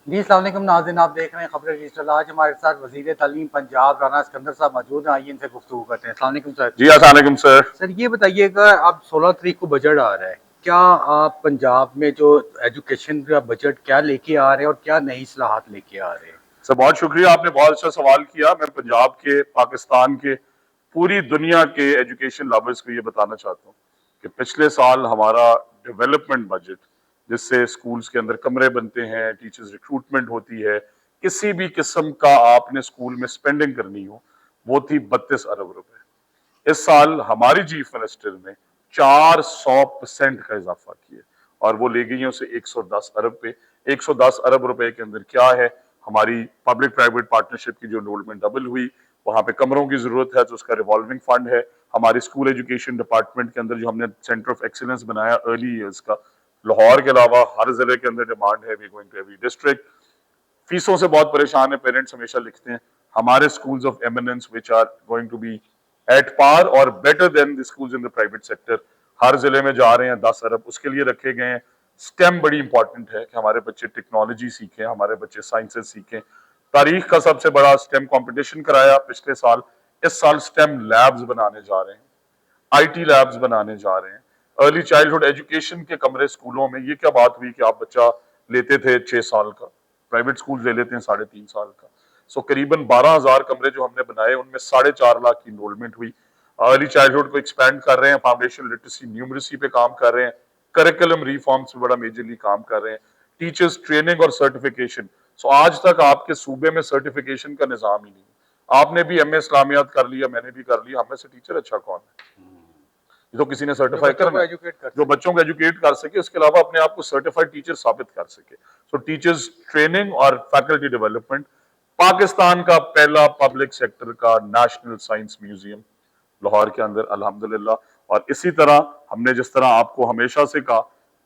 जी अस्सलाम वालेकुम नाज़रीन, आप देख रहे हैं खबरें डिजिटल। आज हमारे साथ वज़ीर तालीम पंजाब राना सिकंदर साहब मौजूद हैं। आइए इनसे गुफ्तगू करते हैं। अस्सलाम वालेकुम सर। जी अस्सलाम वालेकुम सर। सर ये बताइएगा, अब 16 तारीख को बजट आ रहा है, क्या आप पंजाब में जो एजुकेशन का बजट क्या लेके आ रहे हैं और क्या नई इस्लाहात लेके आ रहे हैं? सर बहुत शुक्रिया, आपने बहुत अच्छा सवाल किया। मैं पंजाब के, पाकिस्तान के, पूरी दुनिया के एजुकेशन लवर्स को ये बताना चाहता हूँ कि पिछले साल हमारा डेवलपमेंट बजट, जिससे स्कूल्स के अंदर कमरे बनते हैं, टीचर्स रिक्रूटमेंट होती है, किसी भी किस्म का आपने स्कूल में स्पेंडिंग करनी हो, वो थी 32 अरब रुपए। इस साल हमारी चीफ मिनिस्टर ने 400% का इजाफा किया और वो ले गई है उसे 110 अरब पे। 110 अरब रुपए के अंदर क्या है, हमारी पब्लिक प्राइवेट पार्टनरशिप की जो एनरोलमेंट डबल हुई, वहां पे कमरों की जरूरत है तो उसका रिवॉल्विंग फंड है। हमारी स्कूल एजुकेशन डिपार्टमेंट के अंदर जो हमने सेंटर ऑफ एक्सीलेंस बनाया अर्ली ईयर्स का, लाहौर के अलावा हर जिले के अंदर डिमांड है, we going to every district. फीसों से बहुत परेशान है पेरेंट्स, हमेशा लिखते हैं हमारे schools of eminence which are going to be at par और better than the schools in the private sector, हर जिले में जा रहे हैं। 10 अरब उसके लिए रखे गए हैं। स्टेम बड़ी इंपॉर्टेंट है कि हमारे बच्चे टेक्नोलॉजी सीखें, हमारे बच्चे साइंसेस सीखें। तारीख का सबसे बड़ा स्टेम कंपटीशन कराया पिछले साल। इस साल स्टेम लैब्स बनाने जा रहे हैं, आईटी लैब्स बनाने जा रहे हैं। अर्ली चाइल्डहुड एजुकेशन के कमरे स्कूलों में, ये क्या बात हुई कि आप बच्चा लेते थे 6 साल का, प्राइवेट स्कूल ले लेते हैं 3.5 साल का। सो करीबन 12,000 कमरे जो हमने बनाए, उनमें 4.5 लाख की इनरोलमेंट हुई। अर्ली चाइल्डहुड को एक्सपैंड कर रहे हैं, फाउंडेशन लिटरेसी न्यूमरेसी पे काम कर रहे हैं, करिकुलम रिफॉर्म्स पे बड़ा मेजरली काम कर रहे हैं, टीचर्स ट्रेनिंग और सर्टिफिकेशन। सो आज तक आपके सूबे में सर्टिफिकेशन का निजाम ही नहीं। आपने भी एमए इस्लामियात कर लिया, मैंने भी कर लिया, हमें से टीचर अच्छा कौन है? ये तो किसी ने जो सर्टिफाई बच्चों को करना है, एजुकेट कर जो सके। बच्चों को एजुकेट कर सके, उसके अलावा अपने आप को सर्टिफाइड टीचर साबित कर सके। सो टीचर्स ट्रेनिंग और फैकल्टी डेवलपमेंट। पाकिस्तान का पहला पब्लिक सेक्टर का नेशनल साइंस म्यूजियम लाहौर के अंदर अल्हम्दुलिल्लाह। और इसी तरह हमने जिस तरह आपको हमेशा से कहा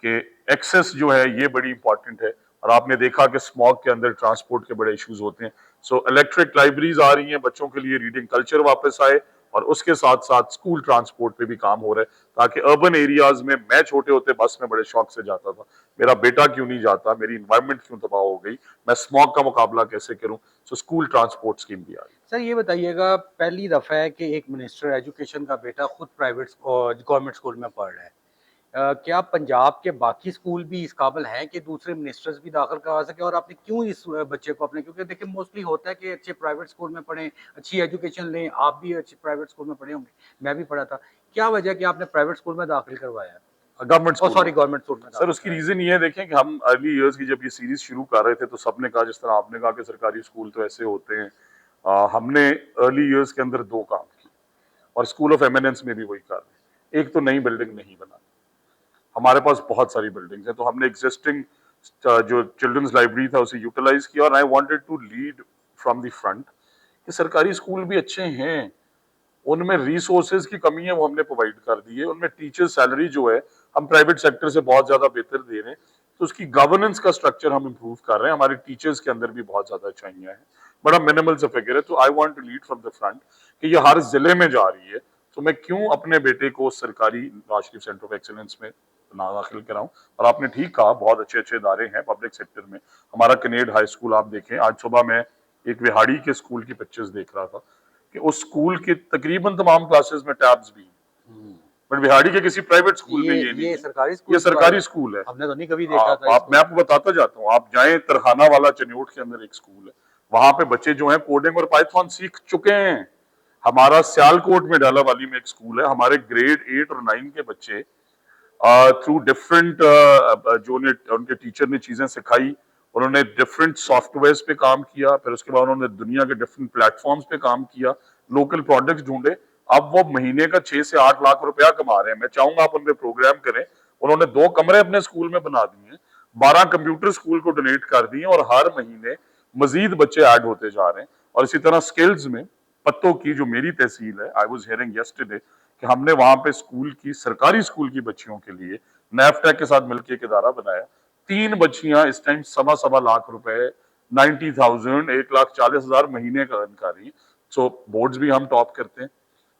कि एक्सेस जो है ये बड़ी इंपॉर्टेंट है, और आपने देखा कि स्मॉग के अंदर ट्रांसपोर्ट के बड़े इश्यूज होते हैं। सो इलेक्ट्रिक लाइब्रेरीज आ रही हैं बच्चों के लिए, रीडिंग कल्चर वापस आए, और उसके साथ साथ स्कूल ट्रांसपोर्ट पे भी काम हो रहा है, ताकि अर्बन एरियाज में, मैं छोटे होते बस में बड़े शौक से जाता था, मेरा बेटा क्यों नहीं जाता, मेरी इन्वायरमेंट क्यों तबाह हो गई, मैं स्मॉग का मुकाबला कैसे करूं। सो स्कूल ट्रांसपोर्ट स्कीम भी आ रही सर ये बताइएगा, पहली दफ़ा है कि एक मिनिस्टर एजुकेशन का बेटा खुद प्राइवेट गवर्नमेंट स्कूल में पढ़ रहा है। क्या पंजाब के बाकी स्कूल भी इस काबिल हैं कि दूसरे मिनिस्टर्स भी दाखिल करवा सके? और आपने क्यों इस बच्चे को अपने, क्योंकि देखिए मोस्टली होता है कि अच्छे प्राइवेट स्कूल में पढ़ें, अच्छी एजुकेशन लें, आप भी अच्छे प्राइवेट स्कूल में पढ़े होंगे, मैं भी पढ़ा था। क्या वजह है कि आपने प्राइवेट स्कूल में दाखिल करवाया है? है गवर्नमेंट ओह स्कूल में। सॉरी, गवर्नमेंट स्कूल में सर दाखिल उसकी कराया। रीजन ये है, देखें कि हम अर्ली इयर्स की जब ये सीरीज शुरू कर रहे थे तो सबने कहा, जिस तरह आपने कहा कि सरकारी स्कूल तो ऐसे होते हैं, हमने अर्ली इयर्स के अंदर दो काम किए, और स्कूल ऑफ एमिनेंस में भी वही कर रहे हैं। एक तो नई बिल्डिंग नहीं बनानी, हमारे पास बहुत सारी बिल्डिंग्स हैं, तो हमने एग्जिस्टिंग जो चिल्ड्रंस लाइब्रेरी था उसे यूटिलाइज किया, और I wanted to lead from the front कि सरकारी स्कूल भी अच्छे हैं, उनमें रिसोर्सेज की कमी है, वो हमने प्रोवाइड कर दी है। उनमें टीचर सैलरी जो है हम प्राइवेट सेक्टर से बहुत ज्यादा बेहतर दे रहे हैं, तो उसकी गवर्नेंस का स्ट्रक्चर हम इम्प्रूव कर रहे हैं। हमारे टीचर्स के अंदर भी बहुत ज्यादा अच्छाइयां हैं, बड़ा मिनिमल सा फिगर है। तो I want to lead from the front कि ये हर जिले में जा रही है, तो मैं क्यों अपने बेटे को सरकारी Nawaz Sharif centre of excellence में ना दाखिल कराऊं। और आपने ठीक कहा, बहुत अच्छे अच्छे इदारे हैं पब्लिक सेक्टर में। हमारा कनेड हाई स्कूल आप देखें, आज सुबह मैं एक विहाड़ी के स्कूल की पिक्चर्स देख रहा था कि उस स्कूल के तकरीबन तमाम क्लासेस में टैब्स भी हैं, बट बिहाड़ी के किसी प्राइवेट स्कूल में ये नहीं ये है। सरकारी ये स्कूल की बात सरकारी है? स्कूल है। हमने तो नहीं कभी देखा था मैं इसको। आपको बताता जाता हूँ, आप जाएं तरखाना वाला चन्योट के अंदर एक स्कूल है, वहां पे बच्चे जो हैं कोडिंग और पाइथन सीख चुके हैं। हमारा सियालकोट में डालावाली में एक स्कूल है, हमारे ग्रेड 8 और 9 के बच्चे थ्रू डिफरेंट जो उनके टीचर ने चीजें सिखाई, उन्होंने डिफरेंट सॉफ्टवेयर पे काम किया, फिर उसके बाद उन्होंने दुनिया के डिफरेंट प्लेटफॉर्म्स पे काम किया, लोकल प्रोडक्ट्स ढूंढे। अब वो महीने का 6 से 8 लाख रुपया कमा रहे हैं। मैं चाहूंगा आप उन पे प्रोग्राम करें। उन्होंने 2 कमरे अपने स्कूल में बना दिए, 12 कंप्यूटर स्कूल को डोनेट कर दिए, और हर महीने मजीद बच्चे ऐड होते जा रहे हैं। और इसी तरह स्किल्स में पत्तों की जो मेरी तहसील है, आई वाज हियरिंग यस्टरडे कि हमने वहां पे स्कूल की, सरकारी स्कूल की बच्चियों के लिए नैफटेक के साथ मिलकर एक इदारा बनाया। 3 बच्चियां इस टाइम 1.25 लाख रुपए, 90,000, 1,40,000 महीने का अर्न कर रही हैं। सो बोर्ड्स भी हम टॉप करते हैं।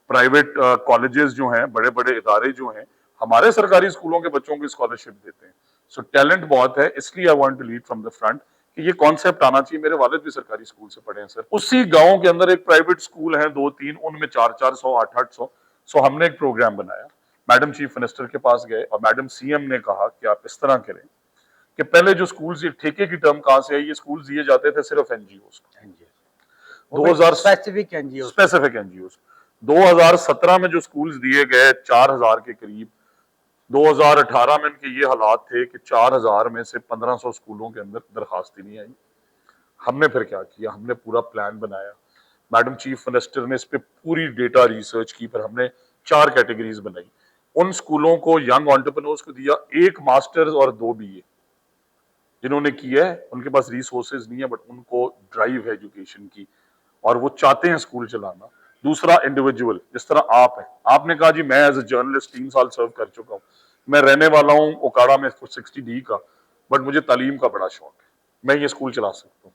प्राइवेट कॉलेजेस जो हैं, बड़े बड़े इदारे जो हैं, हमारे सरकारी स्कूलों के बच्चों की स्कॉलरशिप देते हैं। सो टैलेंट बहुत है, इसलिए I want to lead from the front कि ये कॉन्सेप्ट आना चाहिए। मेरे वालिद भी सरकारी स्कूल से पढ़े हैं सर। उसी गांव के अंदर एक प्राइवेट स्कूल है, 2-3, उनमें 400-400, 800-800। सो हमने एक प्रोग्राम बनाया, मैडम चीफ मिनिस्टर के पास गए और मैडम सीएम ने कहा कि आप इस तरह करें कि पहले जो स्कूल्स, ये ठेके की टर्म कहां से आई, ये स्कूल्स दिए जाते थे सिर्फ एनजीओ को। 2000 स्पेसिफिक एनजीओ, स्पेसिफिक एनजीओ 2017 में जो स्कूल्स दिए गए 4000 के करीब, 2018 में इनके ये हालात थे कि 4000 में से 1500 स्कूलों के अंदर दरखास्त ही नहीं आई। हमने फिर क्या किया, हमने पूरा प्लान बनाया। मैडम चीफ मिनिस्टर ने इस पे पूरी डेटा रिसर्च की, फिर हमने 4 कैटेगरीज बनाई। उन स्कूलों को, यंग एंटरप्रेन्योर्स को दिया, 1 मास्टर्स और 2 बीए जिन्होंने किया है। उनके पास रिसोर्सेज नहीं है बट उनको ड्राइव है एजुकेशन की और वो चाहते हैं स्कूल चलाना। दूसरा इंडिविजुअल, जिस तरह आप हैं, आपने कहा जी मैं एज ए जर्नलिस्ट 3 साल सर्व कर चुका हूँ, मैं रहने वाला हूँ ओकाड़ा में 60D का, बट मुझे तालीम का बड़ा शौक है, मैं ये स्कूल चला सकता हूँ।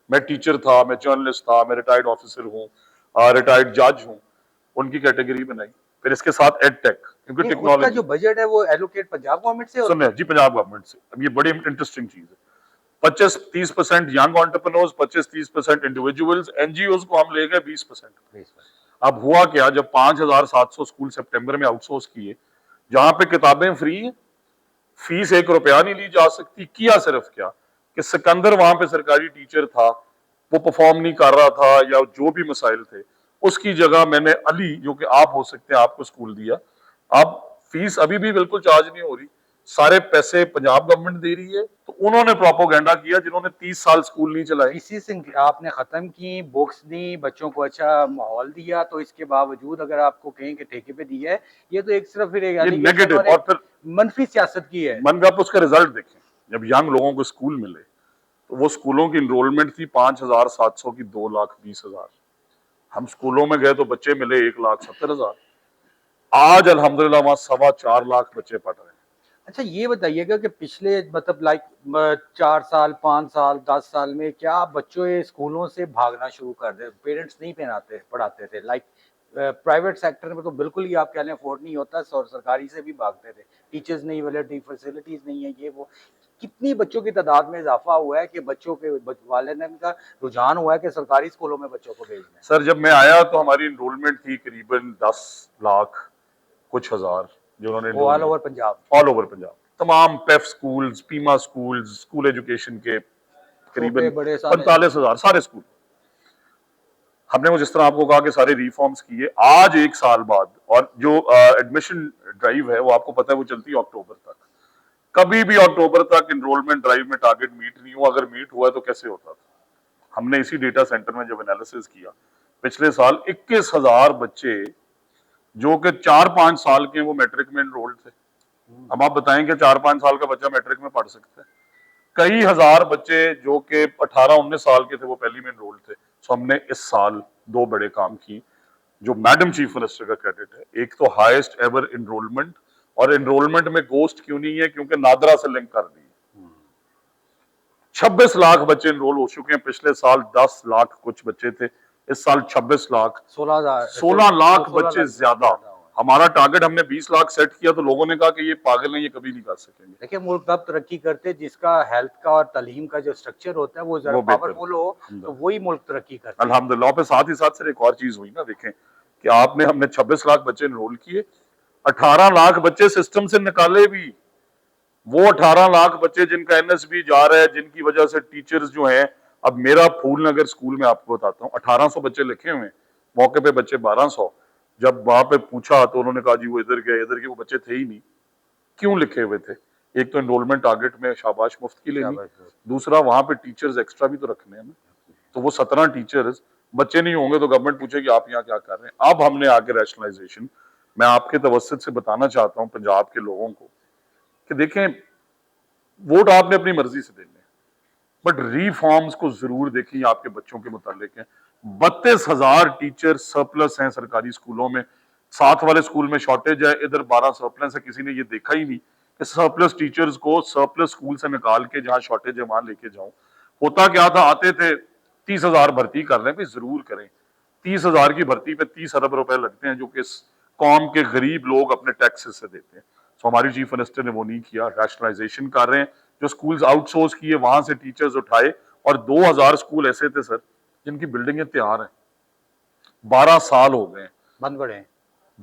मैं टीचर था, मैं जर्नलिस्ट था, मैं रिटायर्ड ऑफिसर हूँ, रिटायर्ड जज हूँ। उनकी कैटेगरी बनाई। फिर इसके साथ एड टेक, क्योंकि उसका टेक्नोलॉजी। जो बजट है वो एलोकेट पंजाब गवर्नमेंट से सुन होता रहे जी, पंजाब गवर्नमेंट से। अब ये बड़ी इंटरेस्टिंग चीज है। 25-30% यंग एंटरप्रेन्योर्स, 25-30% इंडिविजुअल्स, एनजीओज को हम ले गए 20%। है। अब हुआ क्या, जब 5700 स्कूल सितंबर में आउटसोर्स किए, जहां पे किताबें फ्री हैं, फीस 1 रुपया नहीं ली जा सकती, किया सिर्फ क्या कि सिकंदर वहां पे सरकारी टीचर था, वो परफॉर्म नहीं कर रहा था या जो भी मसाइल थे, उसकी जगह मैंने अली, जो कि आप हो सकते हैं, आपको स्कूल दिया। अब फीस अभी भी बिल्कुल चार्ज नहीं हो रही, सारे पैसे पंजाब गवर्नमेंट दे रही है। तो उन्होंने प्रोपोगेंडा किया जिन्होंने 30 साल स्कूल नहीं चलाए। इसी से आपने खत्म की, बुक्स दी, बच्चों को अच्छा माहौल दिया, तो इसके बावजूद अगर आपको कहें कि ठेके पे दिया है, ये तो एक सिर्फ फिर ये नेगेटिव। और फिर मनफी सियासत की है। मन आप उसका रिजल्ट देखें, जब यंग लोगों को स्कूल मिले तो वो स्कूलों की इनरोलमेंट थी 5700 की 2,20,000। हम स्कूलों में गए तो बच्चे मिले 1,70,000। आज अल्हम्दुलिल्लाह वहां 4.25 लाख बच्चे पढ़ रहे हैं। अच्छा ये बताइएगा कि पिछले मतलब लाइक 4 साल, 5 साल, 10 साल में क्या बच्चों ये स्कूलों से भागना शुरू कर दे, पेरेंट्स नहीं पढ़ाते थे, लाइक प्राइवेट सेक्टर में तो बिल्कुल ही आप कह लें अफोर्ड नहीं होता, और सरकारी से भी भागते थे, टीचर्स नहीं अवेलेबल, फैसिलिटीज नहीं है, ये वो। कितनी बच्चों की तादाद में इजाफा हुआ है कि बच्चों के वालिदैन का रुझान हुआ है कि सरकारी स्कूलों में बच्चों को भेजना है। सर जब मैं आया तो हमारी इनरोलमेंट थी करीबन 10 लाख कुछ हजार, जिन्होंने all over Punjab, all over Punjab, तमाम पेफ स्कूल्स, पीमा स्कूल्स, स्कूल एजुकेशन के करीबन 45,000 सारे स्कूल। हमने वो जिस तरह आपको कहा कि सारे रिफॉर्म्स किए। आज 1 साल बाद, और जो एडमिशन ड्राइव है वो आपको पता है वो चलती है अक्टूबर तक। कभी भी अक्टूबर तक इनरोलमेंट ड्राइव में टारगेट मीट नहीं हुआ। अगर मीट हुआ तो कैसे होता था? हमने इसी डेटा सेंटर में जब एनालिसिस किया, पिछले साल 21,000 बच्चे जो कि 4-5 साल के वो मैट्रिक में एनरोल्ड थे। अब आप बताएं कि 4-5 साल का बच्चा मैट्रिक में पढ़ सकता है? कई हजार बच्चे जो कि 18-19 साल के थे वो पहली में एनरोल्ड थे। सो हमने इस साल 2 बड़े काम की, जो मैडम चीफ मिनिस्टर का क्रेडिट है। एक तो हाईएस्ट एवर एनरोलमेंट, और एनरोलमेंट में गोस्ट क्यों नहीं है? क्योंकि नादरा से लिंक कर दी। 26 लाख बच्चे एनरोल हो चुके हैं। पिछले साल 10 लाख कुछ बच्चे थे, इस साल 26 लाख, 16 लाख बच्चे ज्यादा। हमारा टारगेट हमने 20 लाख सेट किया तो लोगों ने कहा कि ये पागल है, ये कभी नहीं कर सकेंगे। देखिए मुल्क तब तरक्की करते जिसका हेल्थ का और तालीम का जो स्ट्रक्चर होता है वो जरा पावरफुल हो, तो वही मुल्क तरक्की करता है। अल्हम्दुलिल्लाह। पे साथ ही साथ सर एक और चीज हुई ना, देखें कि हमने 26 लाख बच्चे एनरोल किए, 18 लाख बच्चे सिस्टम से निकाले भी। वो 18 लाख बच्चे जिनका एनएसबी जा रहा है, जिनकी वजह से टीचर्स जो हैं, अब मेरा फूल नगर स्कूल में आपको बताता हूँ, 1800 बच्चे लिखे हुए हैं, मौके पे बच्चे 1200। जब वहां पे पूछा तो उन्होंने कहा जी वो इधर गए, वो बच्चे थे ही नहीं। क्यों लिखे हुए थे? एक तो एनरोलमेंट टारगेट में शाबाश मुफ्त की लेनी, दूसरा वहां पे टीचर्स एक्स्ट्रा भी तो रखने हैं ना। तो वो 17 टीचर्स, बच्चे नहीं होंगे तो गवर्नमेंट पूछेगी आप यहाँ क्या कर रहे हैं। अब हमने आगे रैशनलाइजेशन, मैं आपके तवस्सुत से बताना चाहता हूँ पंजाब के लोगों को कि देखें, वोट आपने अपनी मर्जी से देने, बट रिफॉर्म्स को जरूर देखें, आपके बच्चों के मुतालिक है। 32,000 टीचर सरप्लस हैं सरकारी स्कूलों में, साथ वाले स्कूल में शॉर्टेज है, इधर 12 सरप्लस है। किसी ने ये देखा ही नहीं कि सरप्लस टीचर्स को सरप्लस स्कूल से निकाल के जहां शॉर्टेज है वहां लेके जाऊं। होता क्या था, आते थे 30,000 भर्ती कर रहे हैं, जरूर करें। 30,000 की भर्ती पे 30 अरब रुपए लगते हैं, जो कि कौम के गरीब लोग अपने टैक्सेस से देते हैं। तो हमारी चीफ मिनिस्टर ने वो नहीं किया, रैशनलाइजेशन कर रहे हैं। जो स्कूल्स आउटसोर्स किए वहां से टीचर्स उठाए, और 2000 स्कूल ऐसे थे सर जिनकी बिल्डिंगें तैयार हैं, 12 साल हो गए बंद पड़े हैं।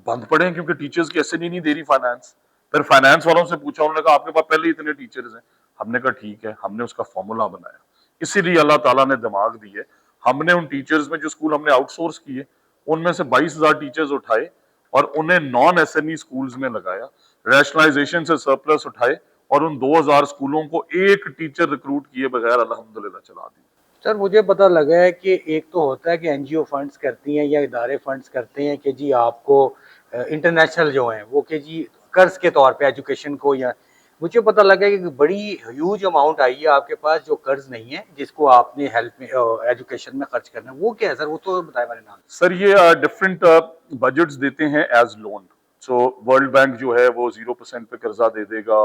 बंद पड़े हैं, क्योंकि टीचर्स की एसएनई नहीं दे रही फाइनेंस। फिर फाइनेंस वालों से पूछा, उन्होंने कहा आपके पास पहले ही इतने टीचर्स हैं। हमने कहा ठीक है, हमने उसका फॉर्मूला बनाया, इसीलिए अल्लाह ताला ने दिमाग दिए। हमने उन टीचर्स में जो स्कूल हमने आउटसोर्स किए, उनमें से 22,000 टीचर्स उठाए और उन्हें नॉन एसएनई स्कूल्स में लगाया, रैशनलाइजेशन से सरप्लस उठाए और उन 2000 स्कूलों को एक टीचर रिक्रूट किए बगैर अल्हम्दुलिल्लाह चला दी। सर मुझे पता लगा है कि एक तो होता है कि एनजीओ फंड्स करती हैं या इदारे फंड्स करते हैं कि जी आपको इंटरनेशनल जो हैं वो कि जी कर्ज के तौर पे एजुकेशन को, या मुझे पता लगा है कि बड़ी ह्यूज अमाउंट आई है आपके पास जो कर्ज नहीं है जिसको आपने हेल्प में एजुकेशन में खर्च करना है, वो क्या है सर, वो तो बताए मेरे नाम। सर ये डिफरेंट बजट्स देते हैं as loan. So World Bank जो है वो 0% पे कर्जा दे देगा,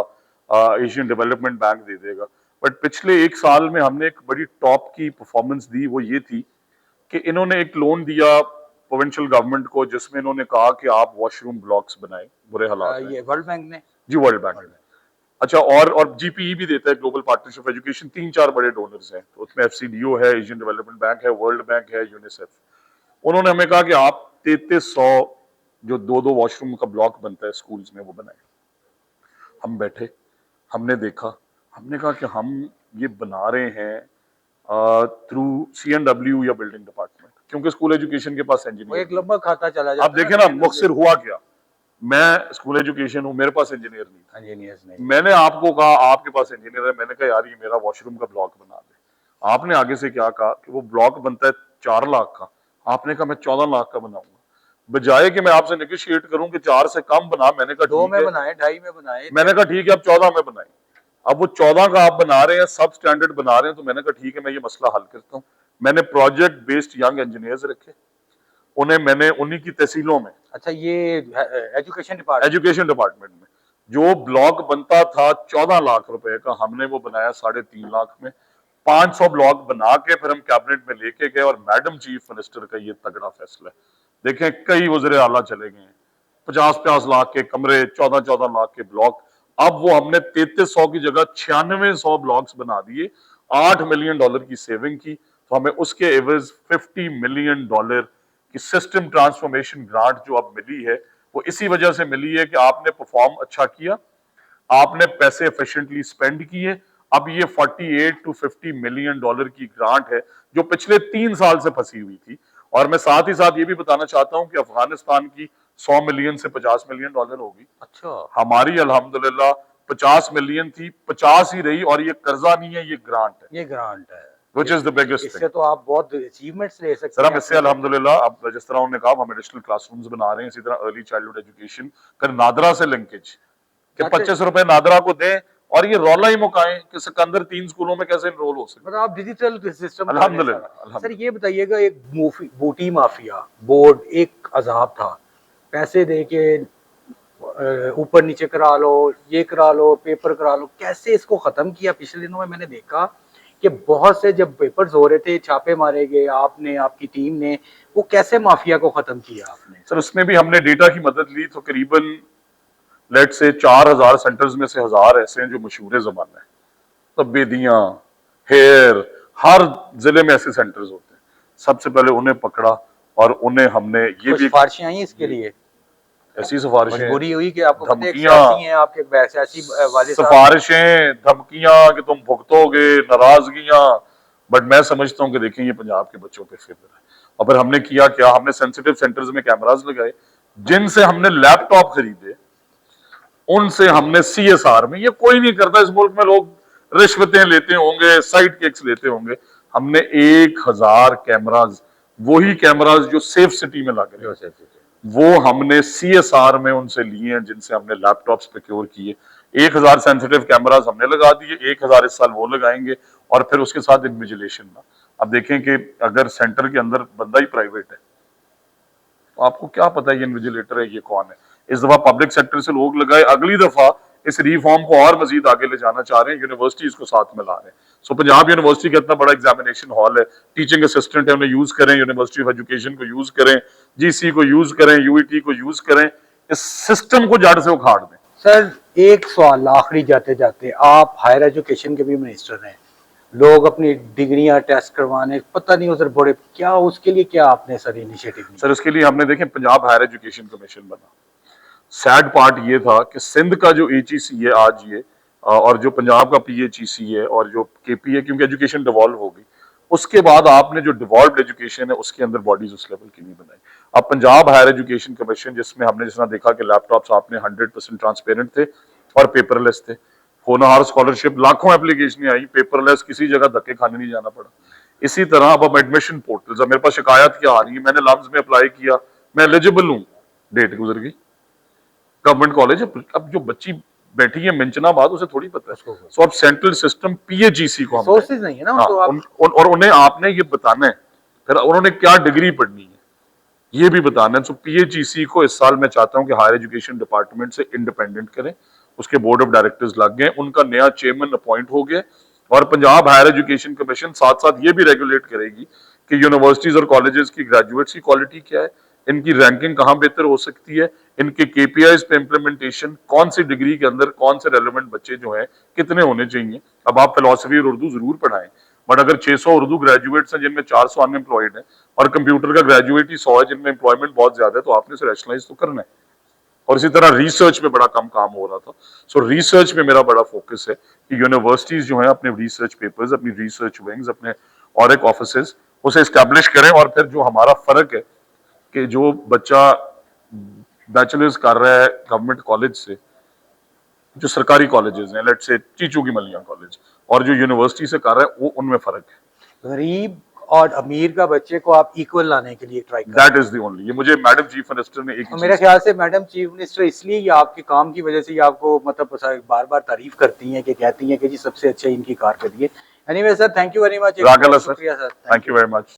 एशियन डेवलपमेंट बैंक दे देगा। बट पिछले एक साल में हमने एक बड़ी टॉप की परफॉर्मेंस दी, वो ये थी कि इन्होंने एक लोन दिया प्रोविंशियल गवर्नमेंट को, जिसमें इन्होंने कहा कि आप वॉशरूम ब्लॉक्स बनाएं, बुरे हालात में। ये वर्ल्ड बैंक ने। जी वर्ल्ड बैंक ने। अच्छा, और जीपीई भी देता है, ग्लोबल पार्टनरशिप एजुकेशन, 3-4 बड़े डोनर्स हैं, तो उसमें एफसीडीओ है, एशियन डेवलपमेंट बैंक है, वर्ल्ड बैंक है, यूनिसेफ। उन्होंने हमें कहा कि आप 3300 जो 2-2 वॉशरूम का ब्लॉक बनता है स्कूल्स में वो बनाए। हम बैठे, हमने देखा, हमने कहा कि हम ये बना रहे हैं थ्रू सीएनडब्ल्यू या बिल्डिंग डिपार्टमेंट, क्योंकि स्कूल एजुकेशन के पास वो एक इंजीनियर। लंबा खाता चला जाता आप देखें ना मुखसिर हुआ क्या, मैं स्कूल एजुकेशन हूँ, मेरे पास इंजीनियर नहीं था। इंजीनियर्स नहीं। मैंने आपको कहा आपके पास इंजीनियर है, मैंने कहा यार ये मेरा वॉशरूम का ब्लॉक बना दे। आपने आगे से क्या कहा कि वो ब्लॉक बनता है 4 लाख का, आपने कहा मैं 14 लाख का बनाऊंगा। बजाय कि मैं आपसे नेगोशिएट करूं कि 4 से कम बना, मैंने कहा 2 ठीक में है, बनाए, 2.5 में बनाए। मैंने कहा ठीक है आप 14 में बनाए। अब वो 14 का आप बना रहे हैं, सब स्टैंडर्ड बना रहे हैं, तो मैंने कहा ठीक है मैं ये मसला हल करता हूँ। मैंने प्रोजेक्ट बेस्ड यंग इंजीनियर्स रखे, उन्हें मैंने उन्हीं की तहसीलों में, अच्छा ये एजुकेशन डिपार्टमेंट में जो ब्लॉक बनता था 14 लाख रुपए का, हमने वो बनाया 3.5 लाख में। 500 ब्लॉक बना के फिर हम कैबिनेट में लेके गए, और मैडम चीफ मिनिस्टर का ये तगड़ा फैसला है। देखें कई वज़ीर आला चले गए, 50-50 लाख के कमरे, 14-14 लाख के ब्लॉक। अब वो हमने 3300 की जगह 9600 ब्लॉक्स बना दिए, $8 मिलियन की सेविंग की। तो हमें उसके एवज $50 मिलियन की सिस्टम ट्रांसफॉर्मेशन ग्रांट जो अब मिली है, वो इसी वजह से मिली है कि आपने परफॉर्म अच्छा किया, आपने पैसे एफिशिएंटली स्पेंड किए। अब ये $48 to $50 मिलियन की ग्रांट है जो पिछले 3 साल से फंसी हुई थी। और मैं साथ ही साथ ये भी बताना चाहता हूं कि अफगानिस्तान की 100 मिलियन से $50 मिलियन होगी। अच्छा। हमारी अल्हम्दुलिल्लाह 50 मिलियन थी, 50 ही रही, और ये कर्जा नहीं है, ये ग्रांट है, ये ग्रांट है, विच इज द बिगेस्ट इससे थिंग। तो आप बहुत अचीवमेंट्स ले सकते सर हैं हम इससे अल्हम्दुलिल्लाह, अब जिस तरह उन्होंने कहा हम एडिशनल क्लासरूम्स बना रहे हैं, इसी तरह अर्ली चाइल्डहुड एजुकेशन कर नादरा से लिंकेज कि 25 रुपए नादरा को दें, और ये रौला ही मुकाएं कि सिकंदर 3 स्कूलों में कैसे एनरोल हो सकते। मतलब आप डिजिटल सिस्टम अल्हम्दुलिल्लाह। सर ये बताइएगा, एक बूटी माफिया बोर्ड एक अजाब था, पैसे दे के ऊपर नीचे करा लो, ये करा लो, पेपर करा लो, कैसे इसको खत्म किया। पिछले दिनों में मैंने देखा कि बहुत से जब पेपर्स हो रहे थे, छापे मारे गए, आपने आपकी टीम ने, वो कैसे माफिया को खत्म किया आपने। सर उसमें भी हमने डेटा की मदद ली, तो करीबन लेट से 4000 सेंटर्स में से 1000 ऐसे हैं जो मशहूर जमाना है, तो बेदियां, हेयर, हर जिले में ऐसे सेंटर्स होते हैं। सबसे पहले उन्हें पकड़ा, और उन्हें हमने ये भी सिफारिशें आई इसके लिए, ऐसी सिफारिशें, मजबूरी हुई कि आपको पता है एक धमकियां, सियासी हैं आपके सियासी वाले साहब, सिफारिशें, धमकियां कि तुम भुगतोगे, नाराजगियां। बट मैं समझता हूं कि देखें ये पंजाब के बच्चों पे फिक्र है। और फिर हमने किया क्या, हमने सेंसिटिव सेंटर्स में कैमरास लगाए, जिनसे हमने लैपटॉप खरीदे, उनसे हमने सीएसआर में, ये कोई नहीं करता इस मुल्क में, लोग रिश्वतें लेते होंगे, साइड किक्स लेते होंगे, हमने 1000 कैमरास, वही कैमरास जो सेफ सिटी में लगे थे, वो हमने सीएसआर में उनसे लिए हैं, जिनसे हमने लैपटॉप्स प्रोक्योर किए। 1000 सेंसिटिव कैमरास हमने लगा दिए, 1000 इस साल वो लगाएंगे, और फिर उसके साथ इन्विजिलेशन ना। अब देखें कि अगर सेंटर के अंदर बंदा ही प्राइवेट है, तो आपको क्या पता है ये इन्विजिलेटर है, ये कौन है। इस दफा पब्लिक सेक्टर से लोग लगाए, अगली दफा इस रिफॉर्म को और मजीद आगे ले जाना चाह रहे हैं, यूनिवर्सिटीज को साथ में ला रहे हैं। सो पंजाब यूनिवर्सिटी का इतना बड़ा एग्जामिनेशन हॉल है, टीचिंग असिस्टेंट है, उन्हें यूज करें, यूनिवर्सिटी ऑफ एजुकेशन को यूज करें, जीसी को यूज करें, यूईटी को यूज करें, इस सिस्टम को जड़ से उखाड़ दें। सर एक सवाल आखिरी जाते जाते, आप हायर एजुकेशन के भी मिनिस्टर हैं, लोग अपनी डिग्रियां टेस्ट करवाने पता नहीं उधर बड़े, क्या उसके लिए क्या आपने सर इनिशिएटिव सर इसके लिए हमने देखें पंजाब हायर एजुकेशन कमीशन बना। सैड पार्ट ये था कि सिंध का जो एचईसी है आज ये और जो पंजाब का पीएचईसी है और जो केपी है, क्योंकि एजुकेशन डिवॉल्व हो गई, उसके बाद आपने जो डिवॉल्व एजुकेशन है उसके अंदर बॉडीज उस लेवल की नहीं बनाई। अब पंजाब हायर एजुकेशन कमीशन, जिसमें हमने जिस तरह देखा कि लैपटॉप्स आपने 100% ट्रांसपेरेंट थे और पेपरलेस थे, होनहार स्कॉलरशिप लाखों एप्लीकेशन आई, पेपरलेस, किसी जगह धक्के खाने नहीं जाना पड़ा। इसी तरह अब एडमिशन पोर्टल्स, अब मेरे पास शिकायत क्या आ रही है, मैंने लफ्ज में अप्लाई किया, मैं एलिजिबल हूँ, डेट गुजर गई। गवर्नमेंट कॉलेज, अब जो बच्ची बैठी है मिंचनाबाद, उसे थोड़ी पता है। सो अब सेंट्रल सिस्टम पीएचईसी को हमने, सोर्सेज नहीं है ना हाँ, उनको आप और उन्हें आपने ये बताना है, फिर उन्होंने क्या डिग्री पढ़नी है ये भी बताना है। सो पीएचईसी को इस साल मैं चाहता हूं कि हायर एजुकेशन डिपार्टमेंट से इंडिपेंडेंट करें, उसके बोर्ड ऑफ डायरेक्टर्स लग गए, उनका नया चेयरमैन अपॉइंट हो गया, और पंजाब हायर एजुकेशन कमीशन साथ साथ ये भी रेगुलेट करेगी कि यूनिवर्सिटीज और कॉलेजेस की ग्रेजुएट्स की क्वालिटी क्या है, इनकी रैंकिंग कहां बेहतर हो सकती है, इनके केपीआईज पे इंप्लीमेंटेशन, कौन सी डिग्री के अंदर कौन से रेलेवेंट बच्चे जो है कितने होने चाहिए। अब आप फिलोसफी और उर्दू जरूर पढ़ाएं, बट अगर 600 उर्दू ग्रेजुएट्स हैं जिनमें 400 अनएम्प्लॉयड है और कंप्यूटर का ग्रेजुएट ही 100 है जिनमें एम्प्लॉयमेंट बहुत ज्यादा है, तो आपने उसे रैशनलाइज तो करना है। और इसी तरह रिसर्च में बड़ा कम काम हो रहा था। सो रिसर्च में मेरा बड़ा फोकस है कि यूनिवर्सिटीज जो है अपने रिसर्च पेपर्स, अपनी रिसर्च विंग्स, अपने ऑरिक ऑफिसेज उसे एस्टेब्लिश करें, और फिर जो हमारा फर्क है कि जो बच्चा बैचलर्स कर रहा है गवर्नमेंट कॉलेज से, जो सरकारी कॉलेजेस हैं, लेट्स से चीचू की मलिया कॉलेज, और जो यूनिवर्सिटी से कर रहा है, वो उनमें फर्क है। गरीब और अमीर का बच्चे को आप इक्वल लाने के लिए ट्राई करें। दैट इज द ओनली, ये मुझे मैडम चीफ मिनिस्टर ने एक तो मेरे ख्याल से मैडम चीफ मिनिस्टर इसलिए ही आपके काम की वजह से ही आपको मतलब बार बार तारीफ करती हैं, कि कहती हैं कि जी सबसे अच्छे इनकी कारकर्दगी है। Anyway sir, thank you very much, शुक्रिया सर, शुक्रिया sir, thank you very much.